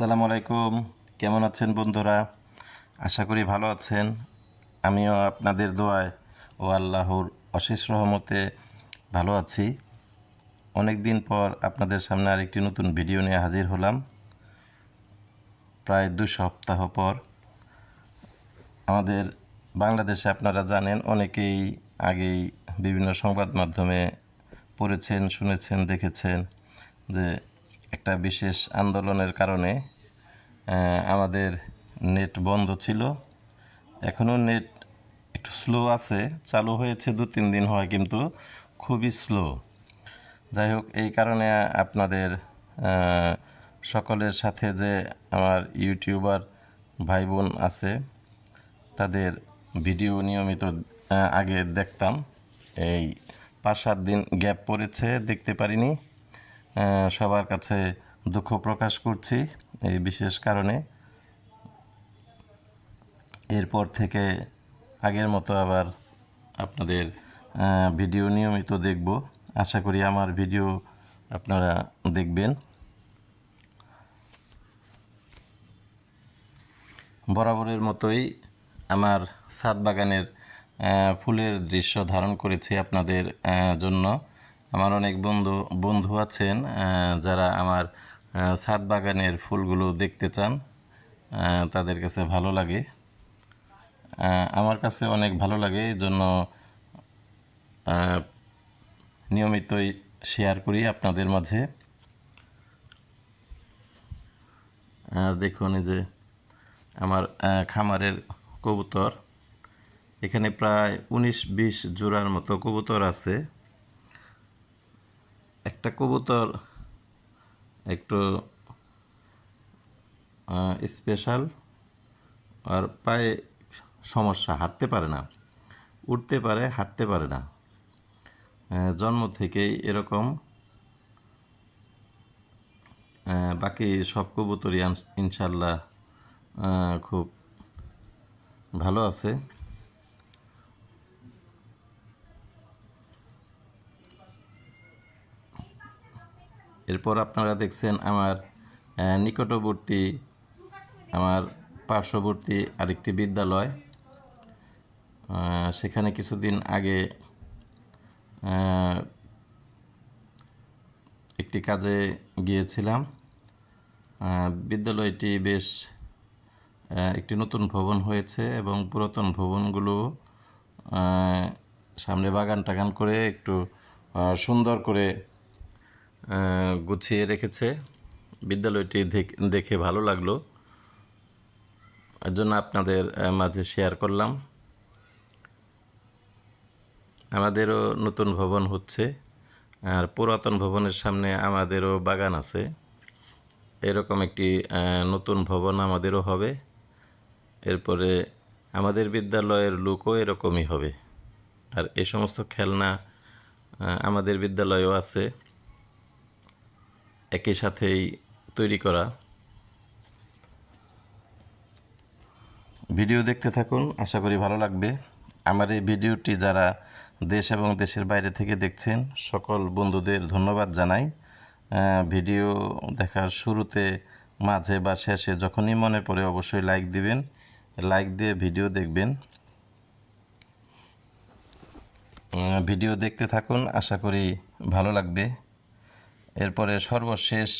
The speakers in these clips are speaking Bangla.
আসসালামু আলাইকুম। কেমন আছেন বন্ধুরা? আশা করি ভালো আছেন। আমিও আপনাদের দোয়ায় ও আল্লাহর অশেষ রহমতে ভালো আছি। অনেক দিন পর আপনাদের সামনে আরেকটি নতুন ভিডিও নিয়ে হাজির হলাম। প্রায় 2 সপ্তাহ পর। আমাদের বাংলাদেশে আপনারা জানেন অনেকেই আগেই বিভিন্ন সংবাদ মাধ্যমে পড়েছেন, শুনেছেন, দেখেছেন যে একটা বিশেষ আন্দোলনের কারণে আমাদের নেট বন্ধ ছিল। এখনও নেট একটু স্লো আছে, চালু হয়েছে 2-3 দিন হয় কিন্তু খুবই স্লো। যাই হোক, এই কারণে আপনাদের সকলের সাথে যে আমার ইউটিউবার ভাই বোন আছে তাদের ভিডিও নিয়মিত আগে দেখতাম। এই 5-7 দিন গ্যাপ পড়েছে, দেখতে পারিনি। সবার কাছে দুঃখ প্রকাশ করছি এই বিশেষ কারণে। এরপর থেকে আগের মতো আবার আপনাদের ভিডিও নিয়মিত দেখব। আশা করি আমার ভিডিও আপনারা দেখবেন। বরাবরের মতোই আমার ছাদ বাগানের ফুলের দৃশ্য ধারণ করেছি আপনাদের জন্য। আমার অনেক বন্ধু আছেন যারা আমার ছাদ বাগানের ফুলগুলো দেখতে চান, তাদের কাছে ভালো লাগে। আমার কাছে অনেক ভালো লাগে, এই জন্য নিয়মিতই শেয়ার করি আপনাদের মাঝে। আর দেখুন, এই যে আমার খামারের কবুতর, এখানে প্রায় 19-20 জোড়ার মতো কবুতর আছে। একটা কবুতর একটু স্পেশাল, আর পায়ে সমস্যা, হাঁটতে পারে না, উঠতে পারে, হাঁটতে পারে না। জন্ম থেকেই এরকম। বাকি সব কবুতরই ইনশাল্লাহ খুব ভালো আছে। এরপর আপনারা দেখছেন আমার নিকটবর্তী, আমার পার্শ্ববর্তী আরেকটি বিদ্যালয়। সেখানে কিছুদিন আগে একটি কাজে গিয়েছিলাম। বিদ্যালয়টি বেশ একটি নতুন ভবন হয়েছে এবং পুরাতন ভবনগুলো সামনে বাগান টাগান করে একটু সুন্দর করে গুছিয়ে রেখেছে। বিদ্যালয়টি দেখে ভালো লাগলো, এর জন্য আপনাদের মাঝে শেয়ার করলাম। আমাদেরও নতুন ভবন হচ্ছে, আর পুরাতন ভবনের সামনে আমাদেরও বাগান আছে। এরকম একটি নতুন ভবন আমাদেরও হবে। এরপরে আমাদের বিদ্যালয়ের লুকও এরকমই হবে। আর এই সমস্ত খেলনা আমাদের বিদ্যালয়েও আছে, একই সাথেই তৈরি করা। ভিডিও দেখতে থাকুন, আশা করি ভালো লাগবে। আমার এই ভিডিওটি যারা দেশ এবং দেশের বাইরে থেকে দেখছেন সকল বন্ধুদের ধন্যবাদ জানাই। ভিডিও দেখার শুরুতে, মাঝে বা শেষে যখনই মনে পড়ে অবশ্যই লাইক দিবেন। লাইক দিয়ে ভিডিও দেখবেন। ভিডিও দেখতে থাকুন, আশা করি ভালো লাগবে। এরপরে সর্বশেষ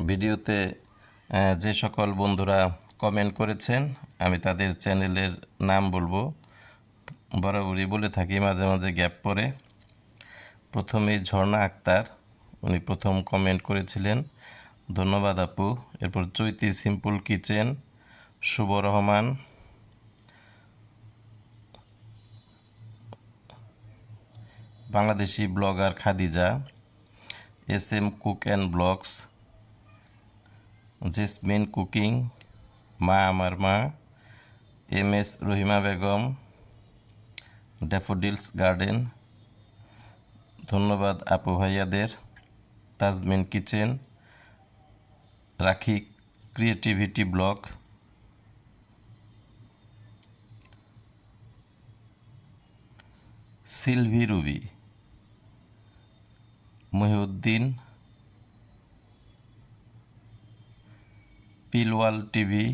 ভিডিওতে যে সকল বন্ধুরা কমেন্ট করেছেন আমি তাদের চ্যানেলের নাম বলবো। বরাবরই বলে থাকি, মাঝে মাঝে গ্যাপ পড়ে। প্রথমেই ঝর্ণা আক্তার, উনি প্রথম কমেন্ট করেছিলেন, ধন্যবাদ আপু। এরপর Chaiti simple kitchen, Shubho Rahman, Bangladeshi blogger Khadija, SM cook and blogs, Jasmine cooking, মা আমার মা, MS Rahima Begum, daffodils garden, ধন্যবাদ আপু ভাইয়াদের, Tazmin kitchen, Rakhi creativity blog, Silvi Ruby, Mohiuddin, Pilwal TV,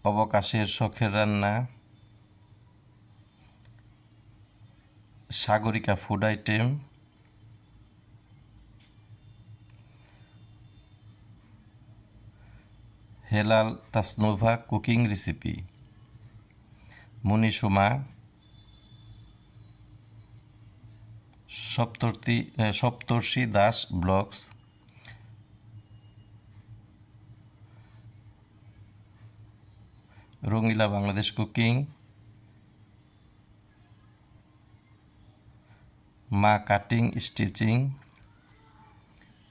অবকাশের শখের রান্না, Sagarika food item, Helal Tasnuva cooking recipe, Monishuma, Saptarshi Das blogs, Rangila Bangladesh cooking, মা cutting stitching,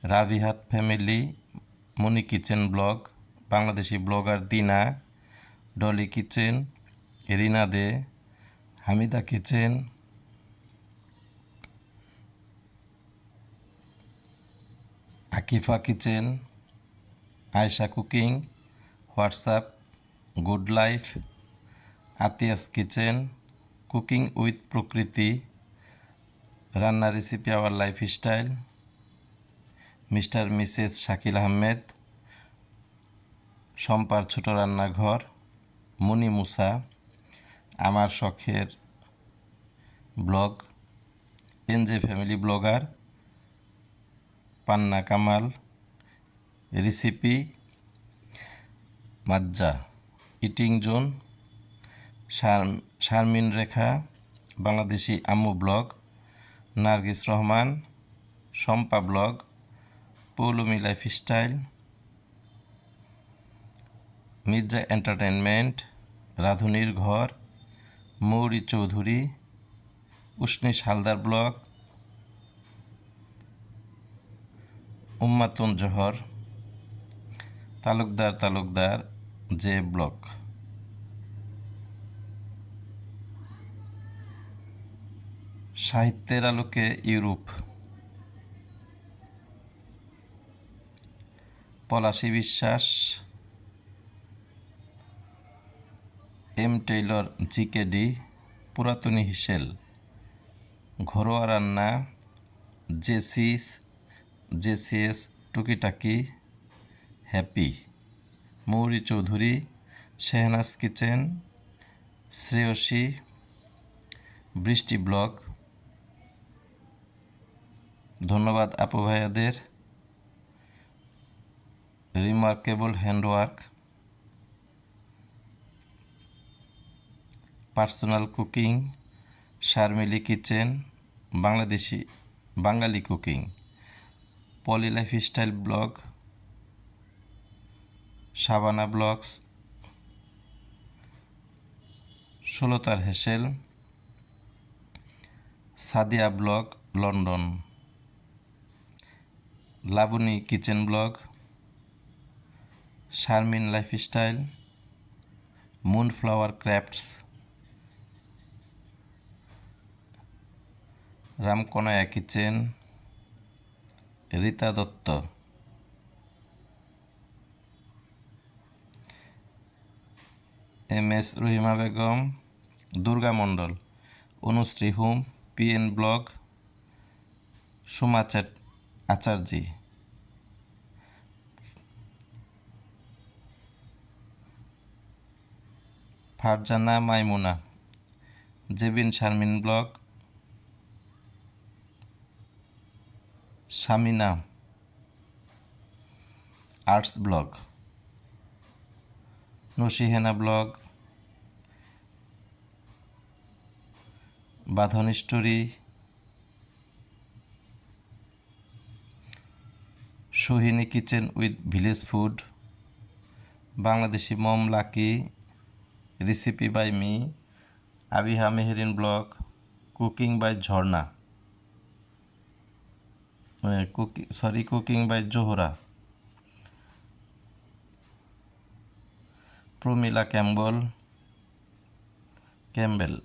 Ravihat family, Moni kitchen blog, Bangladeshi blogger Dina, Dolly kitchen, Rina they, Hamida kitchen, Akifa kitchen, Ayesha cooking, WhatsApp, good life, Atiyas kitchen, cooking with Prakriti, রান্না recipe our lifestyle, mister missus Shakil Ahmed, সম্পার ছোট রান্নাঘর, মুনি মুসা, আমার শখের blog, NJ family blogger, Panna Kamal, recipe Majja, eating zone, Sharmin Rekha, Bangladeshi আম্মু blog, Nargis Rahman, Shampa blog, Poulami lifestyle, Mirza entertainment, রাধুনির ঘর, মৌরি চৌধুরী, উষ্ণীশ হালদার ব্লগ, উম্মাতুন জহর, তালুকদার যে ব্লগ। সাহিত্যের আলোকে ইউরোপ, পলাশী বিশ্বাস, এম টেইলর জিকেডি, পুরাতনী হিসেল, ঘরোয়া রান্না, জেসিএস টুকিটাকি, হ্যাপি, মৌরি চৌধুরী, শেহনাজ কিচেন, শ্রেয়সী, বৃষ্টি ব্লগ। ধন্যবাদ আপু ভাইয়াদের। Remarkable handwork, personal cooking, Sharmili kitchen, Bengali cooking, Poli lifestyle blog, Shabana blogs, ষোলতার হেসেল, Sadia blog London, Laboni kitchen blog, Sharmin lifestyle, moonflower crafts, Ramkanaya kitchen, Rita Dutta, MS Rahima Begum, Durga Mondal, Anushree home, PN blog, Suma Acharjee, Farzana Maimuna, Jebin Sharmin blog, Shamina arts blog, Nasihena blog, Badhon story, Sohini kitchen with village food, Bangladeshi mom Lucky, recipe by me, Abiha Meherin blog, cooking by Jharna, cooking by Johora, Promila Campbell,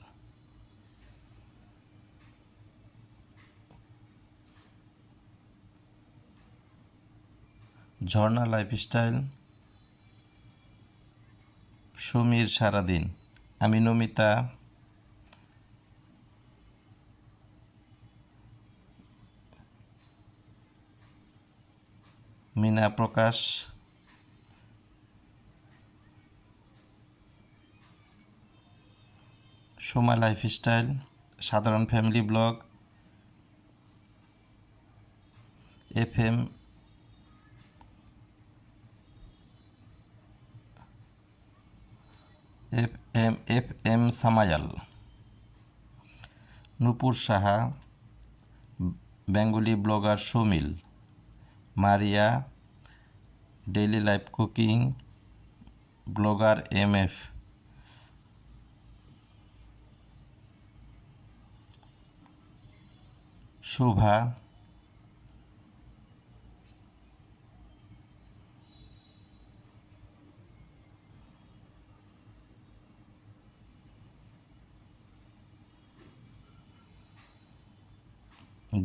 Jharna lifestyle, Samir সারাদিন, আমি নমিতা, মিনা প্রকাশ, সোমা লাইফস্টাইল, সাধারণ ফ্যামিলি ব্লগ, এফএম সামায়াল, Nupur Saha, Bengali blogger Sumil, Maria, daily life cooking, blogger MF, Shuva,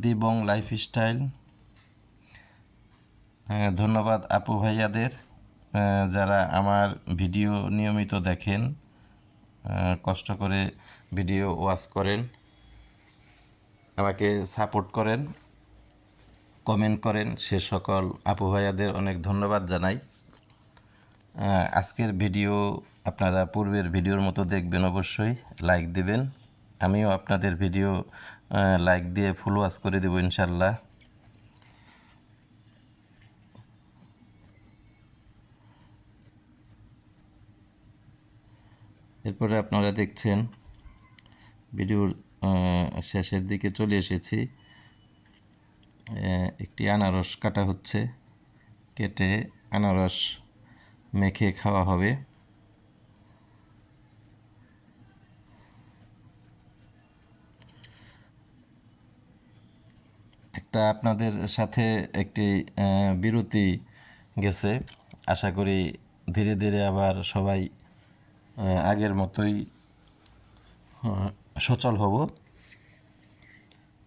Dibong lifestyle. ধন্যবাদ আপু ভাইয়াদের, যারা আমার ভিডিও নিয়মিত দেখেন, কষ্ট করে ভিডিও ওয়াচ করেন, আমাকে সাপোর্ট করেন, কমেন্ট করেন, সে সকল আপু ভাইয়াদের অনেক ধন্যবাদ জানাই। আজকের ভিডিও আপনারা পূর্বের ভিডিওর মতো দেখবেন, অবশ্যই লাইক দিবেন। আমিও আপনাদের ভিডিও লাইক দিয়ে ফুল ওয়াচ করে দেব ইনশাল্লাহ। এরপরে আপনারা দেখছেন ভিডিওর শেষের দিকে চলে এসেছি। একটি আনারস কাটা হচ্ছে, কেটে আনারস মেখে খাওয়া হবে। একটা আপনাদের সাথে একটি বিরতি গেছে, আশা করি ধীরে ধীরে আবার সবাই আগের মতোই সচল হব।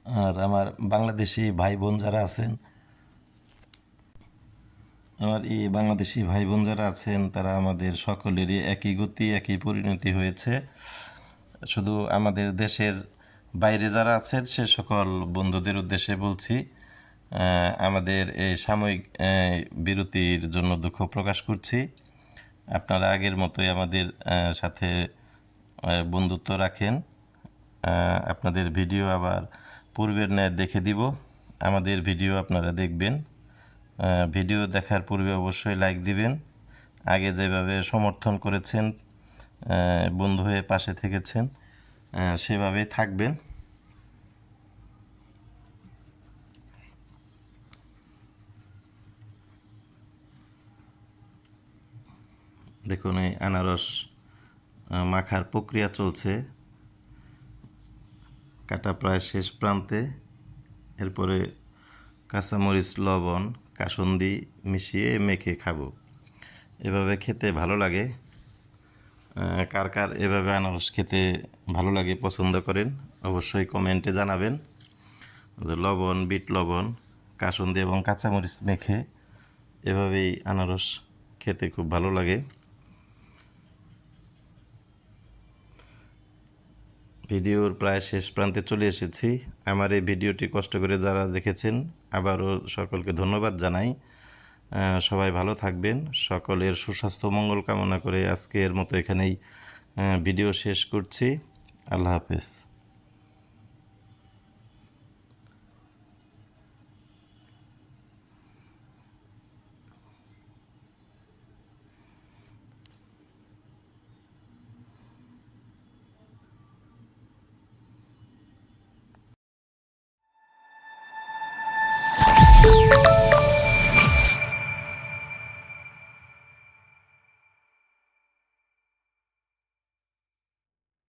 আর আমার বাংলাদেশি ভাই বোন যারা আছেন, তারা আমাদের সকলেরই একই গতি, একই পরিণতি হয়েছে। শুধু আমাদের দেশের বাইরে যারা আছেন সে সকল বন্ধুদের উদ্দেশ্যে বলছি, আমাদের এই সাময়িক বিরতির জন্য দুঃখ প্রকাশ করছি। আপনারা আগের মতোই আমাদের সাথে বন্ধুত্ব রাখেন। আপনাদের ভিডিও আবার পূর্বের ন্যায় দেখে দিব, আমাদের ভিডিও আপনারা দেখবেন। ভিডিও দেখার পূর্বে অবশ্যই লাইক দিবেন। আগে যেভাবে সমর্থন করেছেন, বন্ধু হয়ে পাশে থেকেছেন, সেভাবেই থাকবেন। দেখুন, এই আনারস মাখার প্রক্রিয়া চলছে, কাটা প্রায় শেষ প্রান্তে। এরপরে কাঁচামরিচ, লবণ, কাসুন্দি মিশিয়ে মেখে খাবো। এভাবে খেতে ভালো লাগে। কার কার এভাবে আনারস খেতে ভালো লাগে, পছন্দ করেন, অবশ্যই কমেন্টে জানাবেন। লবণ, বিট লবণ, কাসুন্দি এবং কাঁচামরিচ মেখে এভাবেই আনারস খেতে খুব ভালো লাগে। ভিডিওর প্রায় শেষ প্রান্তে চলে এসেছি। আমার এই ভিডিওটি কষ্ট করে যারা দেখেছেন, আবারও সকলকে ধন্যবাদ জানাই। সবাই ভালো থাকবেন, সকলের সুস্বাস্থ্য মঙ্গল কামনা করে আজকের মতো এখানেই ভিডিও শেষ করছি। আল্লাহ হাফেজ।